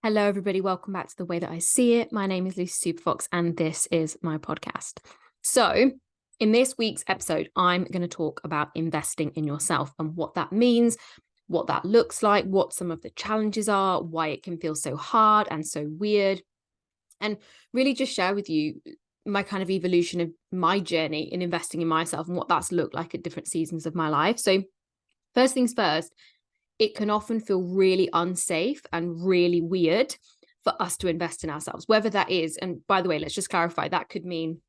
Hello, everybody. Welcome back to The Way That I See It. My name is Lucy Superfox, and this is my podcast. So, in this week's episode, I'm going to talk about investing in yourself and what that means, what that looks like, what some of the challenges are, why it can feel so hard and so weird, and really just share with you my kind of evolution of my journey in investing in myself and what that's looked like at different seasons of my life. So, first things first, it can often feel really unsafe and really weird for us to invest in ourselves, whether that is, and by the way, let's just clarify, that could mean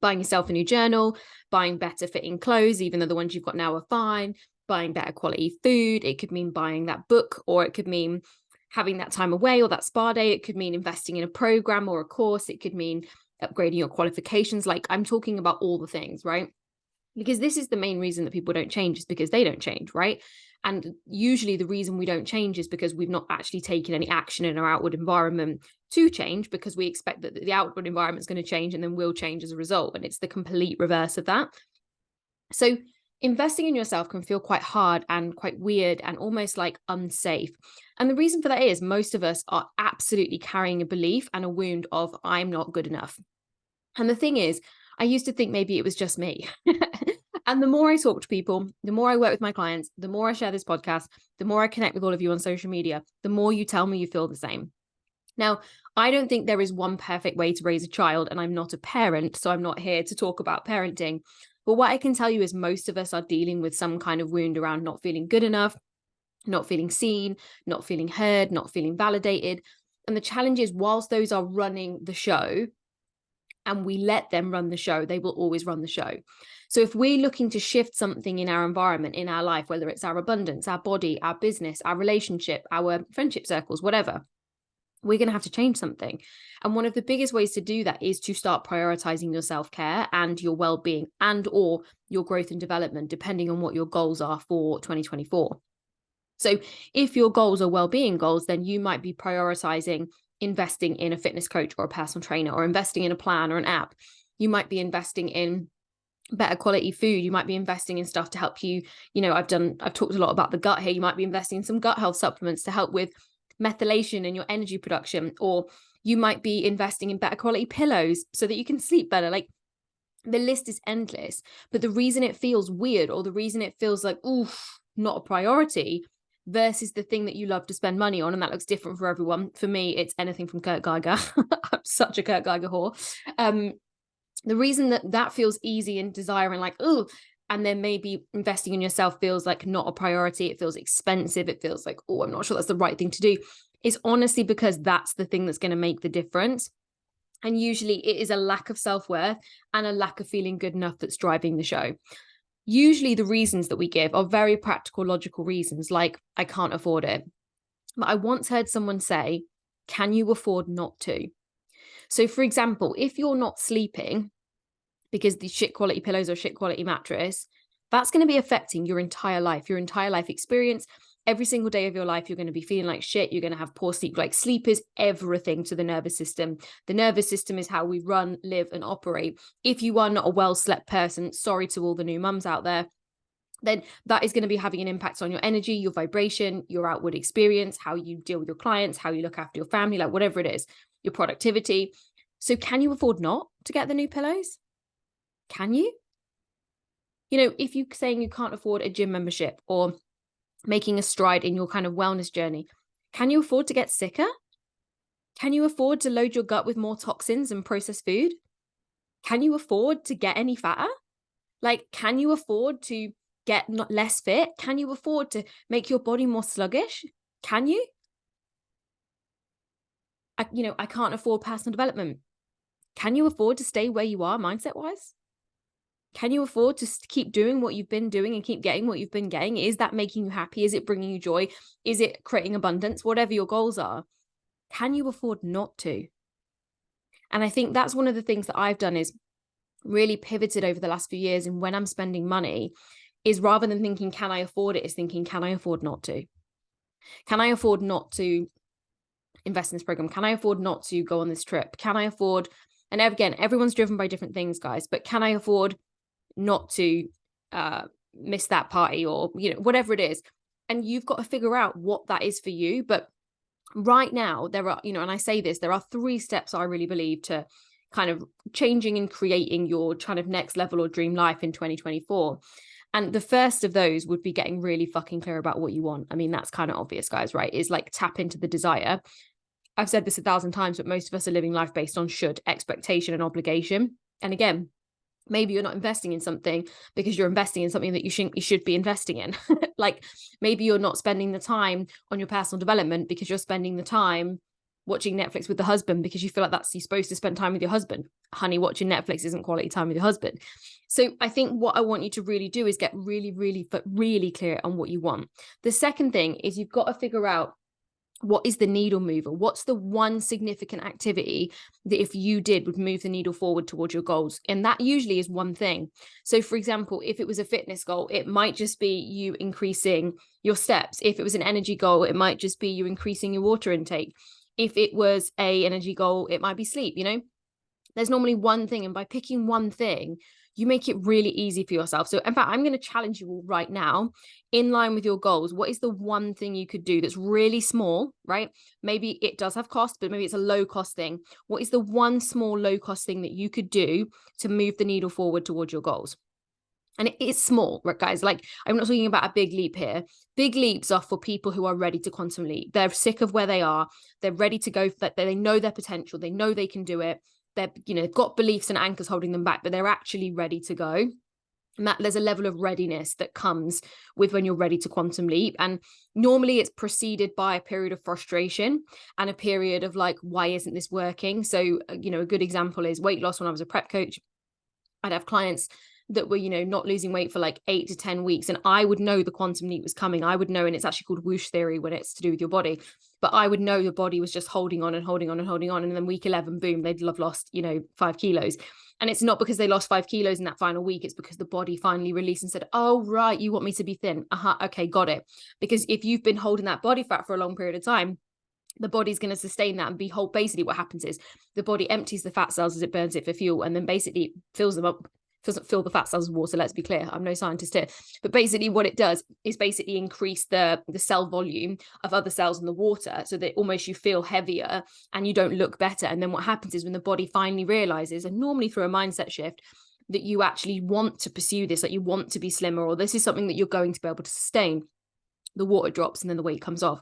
buying yourself a new journal, buying better fitting clothes, even though the ones you've got now are fine, buying better quality food. It could mean buying that book, or it could mean having that time away or that spa day. It could mean investing in a program or a course. It could mean upgrading your qualifications. Like, I'm talking about all the things, right? Because this is the main reason that people don't change, is because they don't change, right? And usually the reason we don't change is because we've not actually taken any action in our outward environment to change, because we expect that the outward environment is going to change and then we'll change as a result. And it's the complete reverse of that. So investing in yourself can feel quite hard and quite weird and almost like unsafe. And the reason for that is most of us are absolutely carrying a belief and a wound of I'm not good enough. And the thing is, I used to think maybe it was just me. And the more I talk to people, the more I work with my clients, the more I share this podcast, the more I connect with all of you on social media, the more you tell me you feel the same. Now, I don't think there is one perfect way to raise a child, and I'm not a parent, so I'm not here to talk about parenting. But what I can tell you is most of us are dealing with some kind of wound around not feeling good enough, not feeling seen, not feeling heard, not feeling validated. And the challenge is, whilst those are running the show, and we let them run the show, they will always run the show. So if we're looking to shift something in our environment, in our life, whether it's our abundance, our body, our business, our relationship, our friendship circles, whatever, we're going to have to change something. And one of the biggest ways to do that is to start prioritizing your self-care and your well-being and or your growth and development, depending on what your goals are for 2024. So if your goals are well-being goals, then you might be prioritizing investing in a fitness coach or a personal trainer, or investing in a plan or an app. You might be investing in better quality food. You might be investing in stuff to help you. I've talked a lot about the gut here. You might be investing in some gut health supplements to help with methylation in your energy production, or you might be investing in better quality pillows so that you can sleep better. Like, the list is endless. But the reason it feels weird, or the reason it feels like, oof, not a priority, versus the thing that you love to spend money on, and that looks different for everyone. For me, it's anything from Kurt Geiger. I'm such a Kurt Geiger whore. The reason that feels easy and desiring, like, oh, and then maybe investing in yourself feels like not a priority, it feels expensive, it feels like, oh, I'm not sure that's the right thing to do, is honestly because that's the thing that's going to make the difference. And usually it is a lack of self-worth and a lack of feeling good enough that's driving the show. Usually the reasons that we give are very practical, logical reasons, like, I can't afford it. But I once heard someone say, can you afford not to? So for example, if you're not sleeping because the shit quality pillows or shit quality mattress, that's going to be affecting your entire life experience. Every single day of your life, you're going to be feeling like shit. You're going to have poor sleep. Like, sleep is everything to the nervous system. The nervous system is how we run, live, and operate. If you are not a well-slept person, sorry to all the new mums out there, then that is going to be having an impact on your energy, your vibration, your outward experience, how you deal with your clients, how you look after your family, like whatever it is, your productivity. So can you afford not to get the new pillows? Can you? If you're saying you can't afford a gym membership or making a stride in your kind of wellness journey, can you afford to get sicker? Can you afford to load your gut with more toxins and processed food? Can you afford to get any fatter? Like, can you afford to get not less fit? Can you afford to make your body more sluggish? Can you? I can't afford personal development. Can you afford to stay where you are mindset wise? Can you afford to keep doing what you've been doing and keep getting what you've been getting? Is that making you happy? Is it bringing you joy? Is it creating abundance? Whatever your goals are, can you afford not to? And I think that's one of the things that I've done, is really pivoted over the last few years. And when I'm spending money, is rather than thinking, can I afford it, is thinking, can I afford not to? Can I afford not to invest in this program? Can I afford not to go on this trip? Can I afford, and again, everyone's driven by different things, guys, but can I afford not to miss that party, or whatever it is? And you've got to figure out what that is for you. But right now there are, and I say this, there are 3 steps I really believe to kind of changing and creating your kind of next level or dream life in 2024. And the first of those would be getting really fucking clear about what you want. I mean, that's kind of obvious, guys, right? Is like tap into the desire. I've said this 1,000 times, but most of us are living life based on should, expectation, and obligation. And again, maybe you're not investing in something because you're investing in something that you should be investing in. Like maybe you're not spending the time on your personal development because you're spending the time watching Netflix with the husband because you feel like you're supposed to spend time with your husband. Honey, watching Netflix isn't quality time with your husband. So I think what I want you to really do is get really, really, but really clear on what you want. The second thing is you've got to figure out, what is the needle mover? What's the one significant activity that if you did would move the needle forward towards your goals? And that usually is one thing. So for example, if it was a fitness goal, it might just be you increasing your steps. If it was an energy goal, it might just be you increasing your water intake. If it was an energy goal, it might be sleep. There's normally one thing. And by picking one thing, you make it really easy for yourself. So in fact, I'm going to challenge you all right now, in line with your goals. What is the one thing you could do that's really small, right? Maybe it does have cost, but maybe it's a low cost thing. What is the one small low cost thing that you could do to move the needle forward towards your goals? And it is small, right, guys? Like, I'm not talking about a big leap here. Big leaps are for people who are ready to quantum leap. They're sick of where they are. They're ready to go. They know their potential. They know they can do it. They've got beliefs and anchors holding them back, but they're actually ready to go. And that there's a level of readiness that comes with when you're ready to quantum leap. And normally it's preceded by a period of frustration and a period of like, why isn't this working? So, a good example is weight loss. When I was a prep coach, I'd have clients that were, not losing weight for like 8 to 10 weeks. And I would know the quantum leap was coming. I would know, and it's actually called whoosh theory when it's to do with your body. But I would know the body was just holding on and holding on and holding on. And then week 11, boom, they'd have lost, 5 kilos. And it's not because they lost 5 kilos in that final week. It's because the body finally released and said, oh, right, you want me to be thin. Okay, got it. Because if you've been holding that body fat for a long period of time, the body's going to sustain that and be whole. Basically what happens is the body empties the fat cells as it burns it for fuel, and then basically fills them up. Doesn't fill the fat cells with water, let's be clear, I'm no scientist here, but basically what it does is basically increase the cell volume of other cells in the water, so that almost you feel heavier and you don't look better. And then what happens is when the body finally realizes, and normally through a mindset shift, that you actually want to pursue this, like you want to be slimmer, or this is something that you're going to be able to sustain, the water drops and then the weight comes off.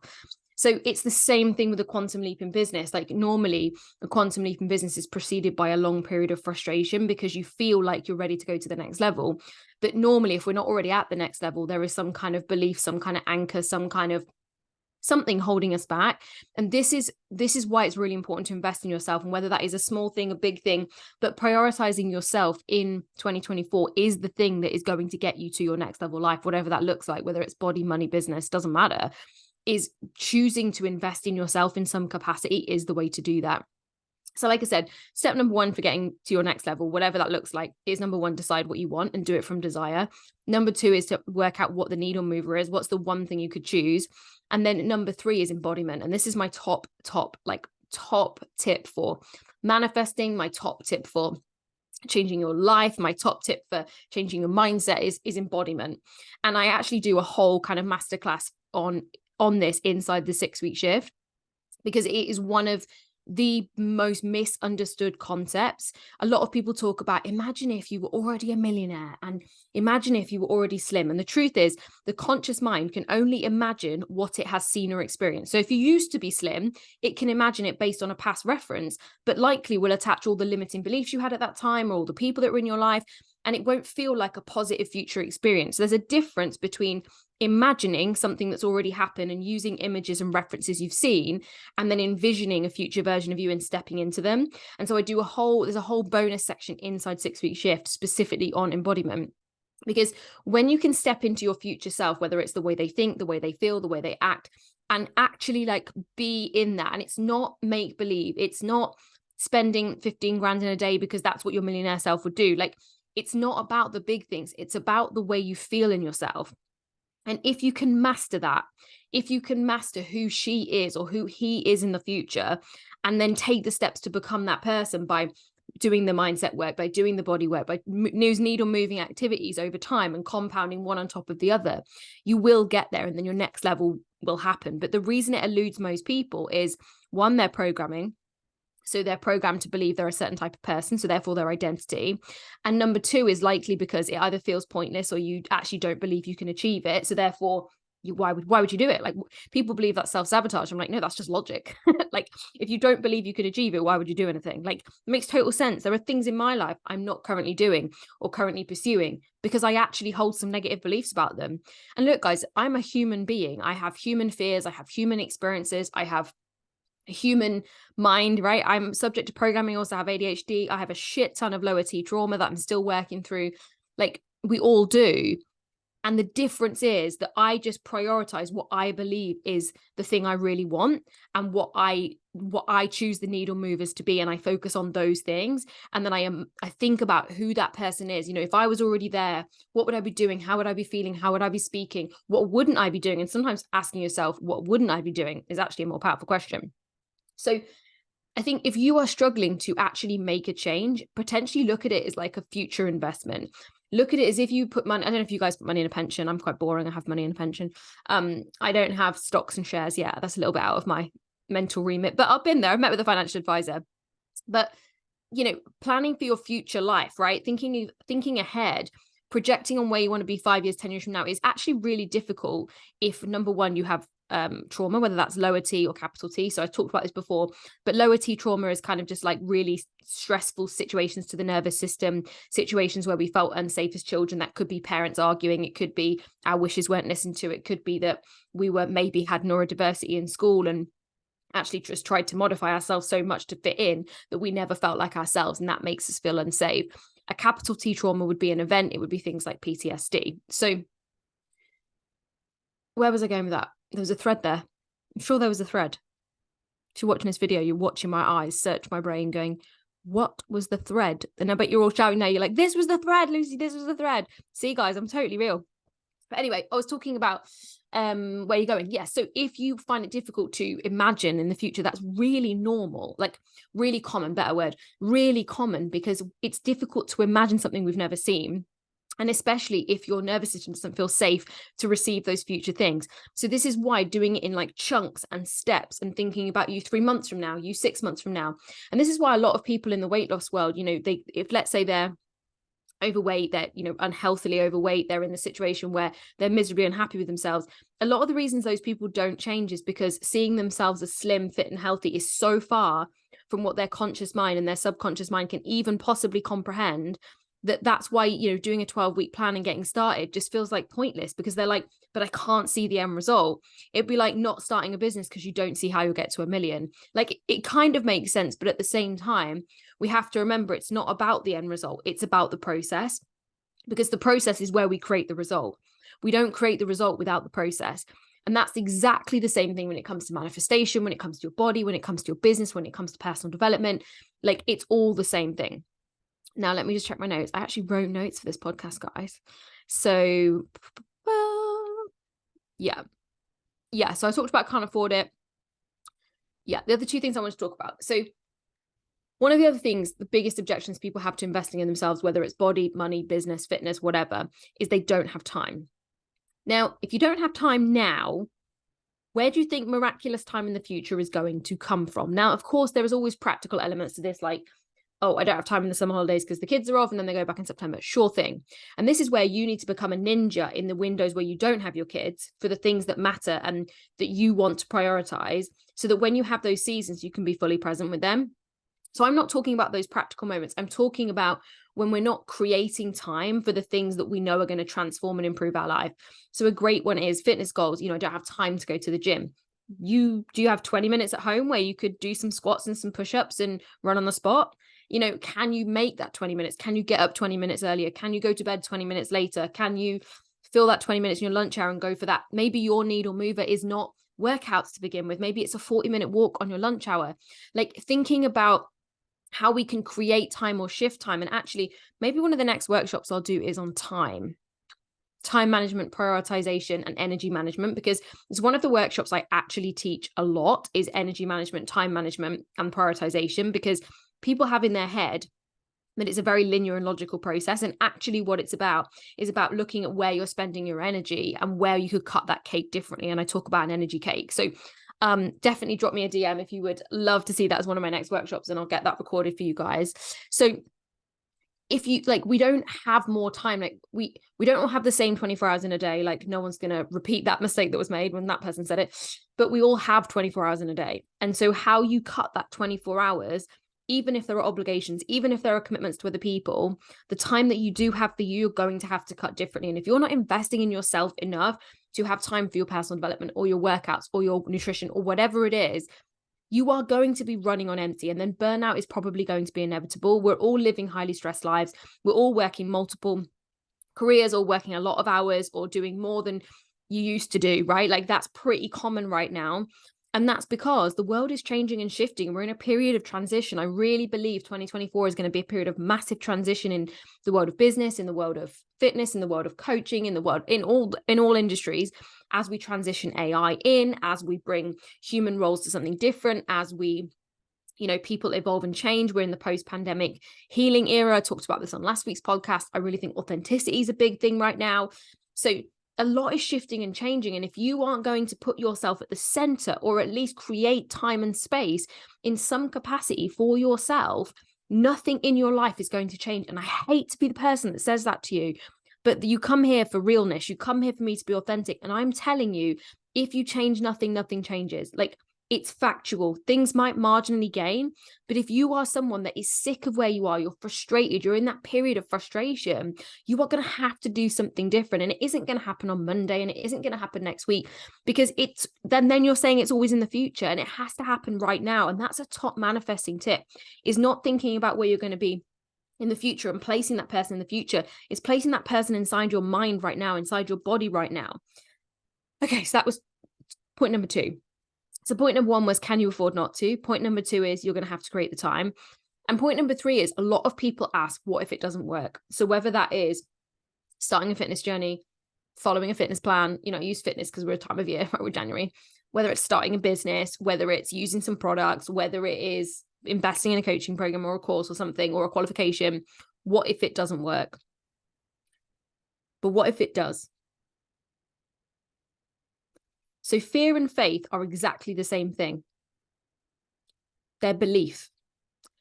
So it's the same thing with a quantum leap in business. Like normally a quantum leap in business is preceded by a long period of frustration because you feel like you're ready to go to the next level. But normally if we're not already at the next level, there is some kind of belief, some kind of anchor, some kind of something holding us back. And this is why it's really important to invest in yourself. And whether that is a small thing, a big thing, but prioritizing yourself in 2024 is the thing that is going to get you to your next level life, whatever that looks like, whether it's body, money, business, doesn't matter. Is choosing to invest in yourself in some capacity is the way to do that. So like I said, step number 1 for getting to your next level, whatever that looks like, is number 1, decide what you want and do it from desire. Number 2 is to work out what the needle mover is. What's the one thing you could choose? And then number 3 is embodiment. And this is my top tip for manifesting, my top tip for changing your life, my top tip for changing your mindset is embodiment. And I actually do a whole kind of masterclass on this inside the 6-week shift, because it is one of the most misunderstood concepts. A lot of people talk about, imagine if you were already a millionaire, and imagine if you were already slim. And the truth is, the conscious mind can only imagine what it has seen or experienced. So if you used to be slim, it can imagine it based on a past reference, but likely will attach all the limiting beliefs you had at that time, or all the people that were in your life, and it won't feel like a positive future experience. So there's a difference between imagining something that's already happened and using images and references you've seen, and then envisioning a future version of you and stepping into them. And so there's a whole bonus section inside 6-week shift specifically on embodiment. Because when you can step into your future self, whether it's the way they think, the way they feel, the way they act, and actually like be in that, and it's not make believe, it's not spending 15 grand in a day because that's what your millionaire self would do. Like, it's not about the big things. It's about the way you feel in yourself. And if you can master that, if you can master who she is or who he is in the future, and then take the steps to become that person by doing the mindset work, by doing the body work, by needle moving activities over time and compounding one on top of the other, you will get there. And then your next level will happen. But the reason it eludes most people is, one, their programming. So they're programmed to believe they're a certain type of person, so therefore their identity. And number two is likely because it either feels pointless or you actually don't believe you can achieve it. So therefore, why would you do it? Like, people believe that's self-sabotage. I'm like, no, that's just logic. Like, if you don't believe you could achieve it, why would you do anything? Like, it makes total sense. There are things in my life I'm not currently doing or currently pursuing because I actually hold some negative beliefs about them. And look, guys, I'm a human being. I have human fears. I have human experiences. I have a human mind, right? I'm subject to programming. I also have ADHD. I have a shit ton of lower T trauma that I'm still working through. Like, we all do. And the difference is that I just prioritize what I believe is the thing I really want and what I choose the needle movers to be. And I focus on those things. And then I think about who that person is. You know, if I was already there, what would I be doing? How would I be feeling? How would I be speaking? What wouldn't I be doing? And sometimes asking yourself, what wouldn't I be doing, is actually a more powerful question. So I think if you are struggling to actually make a change, potentially look at it as like a future investment. Look at it as if you put money. I don't know if you guys put money in a pension. I'm quite boring. I have money in a pension. I don't have stocks and shares yet. That's a little bit out of my mental remit, but I've been there. I've met with a financial advisor. But, you know, planning for your future life, right? Thinking ahead, projecting on where you want to be 5 years, 10 years from now is actually really difficult if, number one, you have trauma, whether that's lower T or capital T. So I've talked about this before, but lower T trauma is kind of just like really stressful situations to the nervous system, situations where we felt unsafe as children. That could be parents arguing. It could be our wishes weren't listened to. It could be that we maybe had neurodiversity in school and actually just tried to modify ourselves so much to fit in that we never felt like ourselves. And that makes us feel unsafe. A capital T trauma would be an event. It would be things like PTSD. So where was I going with that? There was a thread there. I'm sure there was a thread. If you're watching this video, you're watching my eyes search my brain going, what was the thread? And I bet you're all shouting now. You're like, this was the thread, Lucy, this was the thread. See, guys, I'm totally real. But anyway, I was talking about where you're going. Yeah, so if you find it difficult to imagine in the future, that's really normal, like really common, better word, really common, because it's difficult to imagine something we've never seen. And especially if your nervous system doesn't feel safe to receive those future things. So this is why doing it in like chunks and steps and thinking about you 3 months from now, you 6 months from now. And this is why a lot of people in the weight loss world, you know, if let's say they're overweight, they're, you know, unhealthily overweight, they're in the situation where they're miserably unhappy with themselves. A lot of the reasons those people don't change is because seeing themselves as slim, fit and healthy is so far from what their conscious mind and their subconscious mind can even possibly comprehend, that's why, you know, doing a 12-week plan and getting started just feels like pointless, because they're like, but I can't see the end result. It'd be like not starting a business because you don't see how you'll get to 1 million. Like, it kind of makes sense, but at the same time, we have to remember it's not about the end result. It's about the process, because the process is where we create the result. We don't create the result without the process. And that's exactly the same thing when it comes to manifestation, when it comes to your body, when it comes to your business, when it comes to personal development. Like, it's all the same thing. Now, let me just check my notes. I actually wrote notes for this podcast, guys. So, yeah. So I talked about can't afford it. Yeah, the other two things I want to talk about. So one of the other things, the biggest objections people have to investing in themselves, whether it's body, money, business, fitness, whatever, is they don't have time. Now, if you don't have time now, where do you think miraculous time in the future is going to come from? Now, of course, there is always practical elements to this, like, oh, I don't have time in the summer holidays because the kids are off and then they go back in September. Sure thing. And this is where you need to become a ninja in the windows where you don't have your kids, for the things that matter and that you want to prioritize, so that when you have those seasons, you can be fully present with them. So I'm not talking about those practical moments. I'm talking about when we're not creating time for the things that we know are going to transform and improve our life. So a great one is fitness goals. You know, I don't have time to go to the gym. Do you have 20 minutes at home where you could do some squats and some push-ups and run on the spot? You know, can you make that 20 minutes? Can you get up 20 minutes earlier? Can you go to bed 20 minutes later? Can you fill that 20 minutes in your lunch hour and go for that? Maybe your needle mover is not workouts to begin with. Maybe it's a 40-minute walk on your lunch hour. Like, thinking about how we can create time or shift time. And actually, maybe one of the next workshops I'll do is on time management, prioritization, and energy management, because it's one of the workshops I actually teach a lot is energy management, time management, and prioritization, because people have in their head, that it's a very linear and logical process. And actually what it's about is about looking at where you're spending your energy and where you could cut that cake differently. And I talk about an energy cake. So definitely drop me a DM if you would love to see that as one of my next workshops, and I'll get that recorded for you guys. So if you like, we don't have more time. Like we don't all have the same 24 hours in a day. Like no one's going to repeat that mistake that was made when that person said it, but we all have 24 hours in a day. And so how you cut that 24 hours, even if there are obligations, even if there are commitments to other people, the time that you do have for you, you're going to have to cut differently. And if you're not investing in yourself enough to have time for your personal development or your workouts or your nutrition or whatever it is, you are going to be running on empty, and then burnout is probably going to be inevitable. We're all living highly stressed lives. We're all working multiple careers or working a lot of hours or doing more than you used to do, right? Like that's pretty common right now. And that's because the world is changing and shifting. We're in a period of transition. I really believe 2024 is going to be a period of massive transition in the world of business, in the world of fitness, in the world of coaching, in the world, in all industries, as we transition AI in, as we bring human roles to something different, as we, people evolve and change. We're in the post-pandemic healing era. I talked about this on last week's podcast. I really think authenticity is a big thing right now. So a lot is shifting and changing. And if you aren't going to put yourself at the center, or at least create time and space in some capacity for yourself, nothing in your life is going to change. And I hate to be the person that says that to you, but you come here for realness. You come here for me to be authentic. And I'm telling you, if you change nothing, nothing changes. Like, it's factual. Things might marginally gain, but if you are someone that is sick of where you are, you're frustrated, you're in that period of frustration, you are going to have to do something different. And it isn't going to happen on Monday, and it isn't going to happen next week, because it's then you're saying it's always in the future, and it has to happen right now. And that's a top manifesting tip, is not thinking about where you're going to be in the future and placing that person in the future. It's placing that person inside your mind right now, inside your body right now. Okay, so that was point number 2. So point number 1 was, can you afford not to? Point number 2 is, you're going to have to create the time. And point number 3 is, a lot of people ask, what if it doesn't work? So whether that is starting a fitness journey, following a fitness plan, I use fitness because we're a time of year, right? We're January, whether it's starting a business, whether it's using some products, whether it is investing in a coaching program or a course or something, or a qualification, what if it doesn't work? But what if it does? So fear and faith are exactly the same thing. They're belief.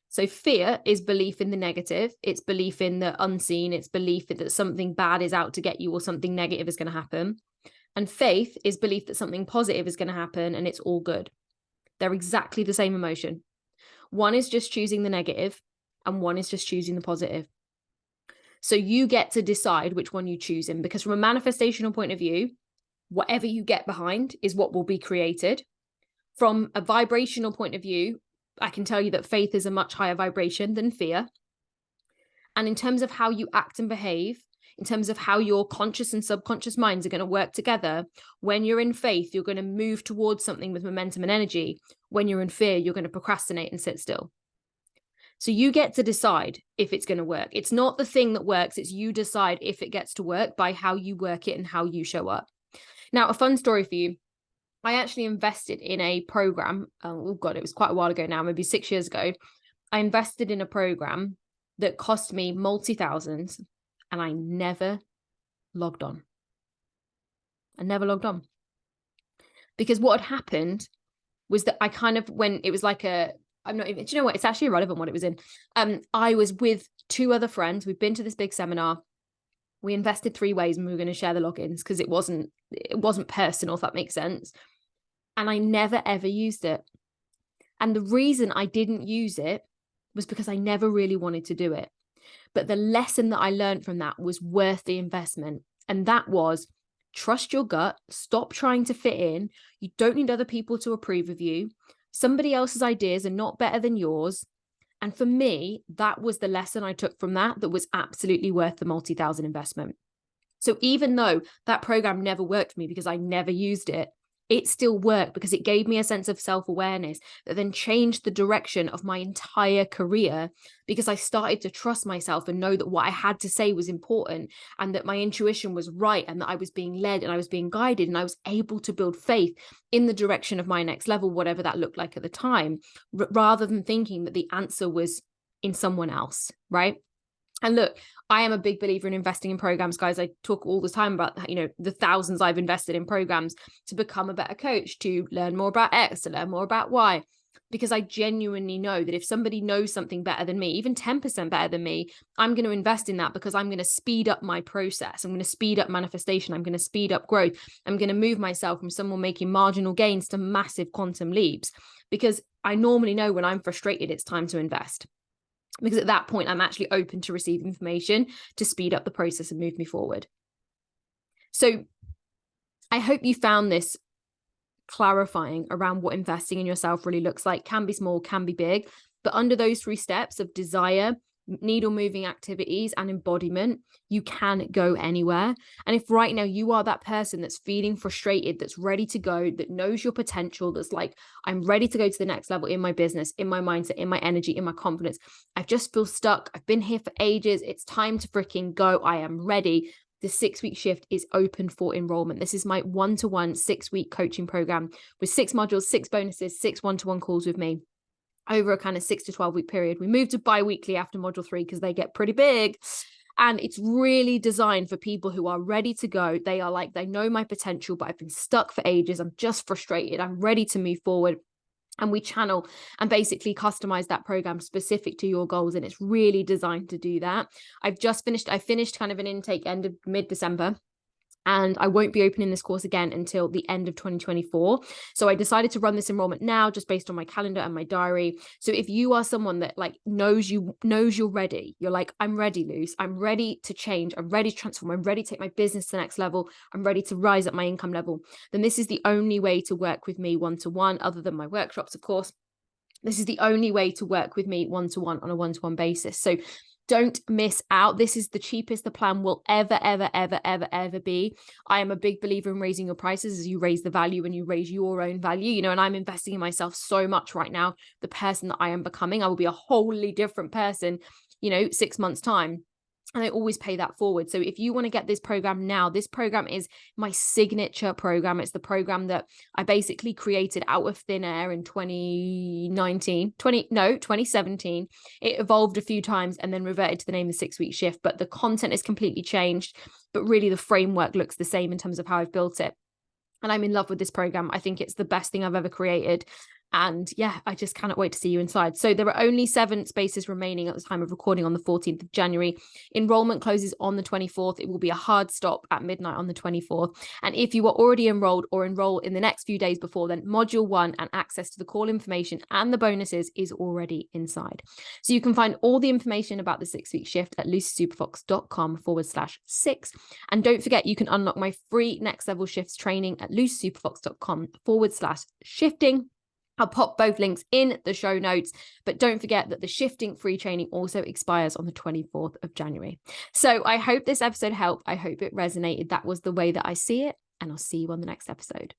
So fear is belief in the negative. It's belief in the unseen. It's belief that something bad is out to get you, or something negative is going to happen. And faith is belief that something positive is going to happen and it's all good. They're exactly the same emotion. One is just choosing the negative and one is just choosing the positive. So you get to decide which one you choose in, because from a manifestational point of view, whatever you get behind is what will be created. From a vibrational point of view, I can tell you that faith is a much higher vibration than fear. And in terms of how you act and behave, in terms of how your conscious and subconscious minds are going to work together, when you're in faith, you're going to move towards something with momentum and energy. When you're in fear, you're going to procrastinate and sit still. So you get to decide if it's going to work. It's not the thing that works. It's you decide if it gets to work by how you work it and how you show up. Now, a fun story for you. I actually invested in a program. Oh God, it was quite a while ago now, maybe 6 years ago. I invested in a program that cost me multi-thousands, and I never logged on. Because what had happened was that I kind of, when it was like I'm not even, do you know what? It's actually irrelevant what it was in. I was with 2 other friends. We've been to this big seminar. We invested 3 ways, and we were going to share the logins because it wasn't personal, if that makes sense. And I never, ever used it. And the reason I didn't use it was because I never really wanted to do it. But the lesson that I learned from that was worth the investment. And that was, trust your gut, stop trying to fit in. You don't need other people to approve of you. Somebody else's ideas are not better than yours. And for me, that was the lesson I took from that was absolutely worth the multi-thousand investment. So even though that program never worked for me because I never used it, it still worked because it gave me a sense of self-awareness that then changed the direction of my entire career, because I started to trust myself and know that what I had to say was important, and that my intuition was right, and that I was being led and I was being guided, and I was able to build faith in the direction of my next level, whatever that looked like at the time, rather than thinking that the answer was in someone else, right? And look, I am a big believer in investing in programs, guys. I talk all the time about, you know, the thousands I've invested in programs to become a better coach, to learn more about X, to learn more about Y, because I genuinely know that if somebody knows something better than me, even 10% better than me, I'm going to invest in that because I'm going to speed up my process. I'm going to speed up manifestation. I'm going to speed up growth. I'm going to move myself from someone making marginal gains to massive quantum leaps, because I normally know when I'm frustrated, it's time to invest. Because at that point, I'm actually open to receive information to speed up the process and move me forward. So I hope you found this clarifying around what investing in yourself really looks like. Can be small, can be big, but under those 3 steps of desire, needle moving activities, and embodiment, you can go anywhere. And if right now you are that person that's feeling frustrated, that's ready to go, that knows your potential, that's like, I'm ready to go to the next level in my business, in my mindset, in my energy, in my confidence, I just feel stuck, I've been here for ages, it's time to freaking go, I am ready. The 6-week shift is open for enrollment. This is my 1-to-1 6-week coaching program with 6 modules, 6 bonuses, 6 1-to-1 calls with me over a kind of 6 to 12-week period. We moved to bi-weekly after module 3 because they get pretty big. And it's really designed for people who are ready to go. They are like, they know my potential, but I've been stuck for ages. I'm just frustrated. I'm ready to move forward. And we channel and basically customize that program specific to your goals. And it's really designed to do that. I finished kind of an intake end of mid-December. And I won't be opening this course again until the end of 2024. So I decided to run this enrollment now, just based on my calendar and my diary. So if you are someone that like knows you're ready, you're like, I'm ready, Luce, I'm ready to change, I'm ready to transform, I'm ready to take my business to the next level, I'm ready to rise up my income level, then this is the only way to work with me 1-to-1, other than my workshops, of course. This is the only way to work with me 1-to-1 on a 1-to-1 basis. So don't miss out. This is the cheapest the plan will ever be. I am a big believer in raising your prices as you raise the value and you raise your own value, you know, and I'm investing in myself so much right now. The person that I am becoming, I will be a wholly different person, you know, 6 months' time. And I always pay that forward. So if you want to get this program now, this program is my signature program. It's the program that I basically created out of thin air in 2017. It evolved a few times and then reverted to the name of 6-week shift, but the content is completely changed, but really the framework looks the same in terms of how I've built it. And I'm in love with this program. I think it's the best thing I've ever created. And yeah, I just cannot wait to see you inside. So there are only 7 spaces remaining at the time of recording on the 14th of January. Enrollment closes on the 24th. It will be a hard stop at midnight on the 24th. And if you are already enrolled or enroll in the next few days before, then module 1 and access to the call information and the bonuses is already inside. So you can find all the information about the 6-week shift at lucysuperfox.com/6. And don't forget, you can unlock my free next level shifts training at lucysuperfox.com/shifting. I'll pop both links in the show notes, but don't forget that the shifting free training also expires on the 24th of January. So I hope this episode helped. I hope it resonated. That was the way that I see it, and I'll see you on the next episode.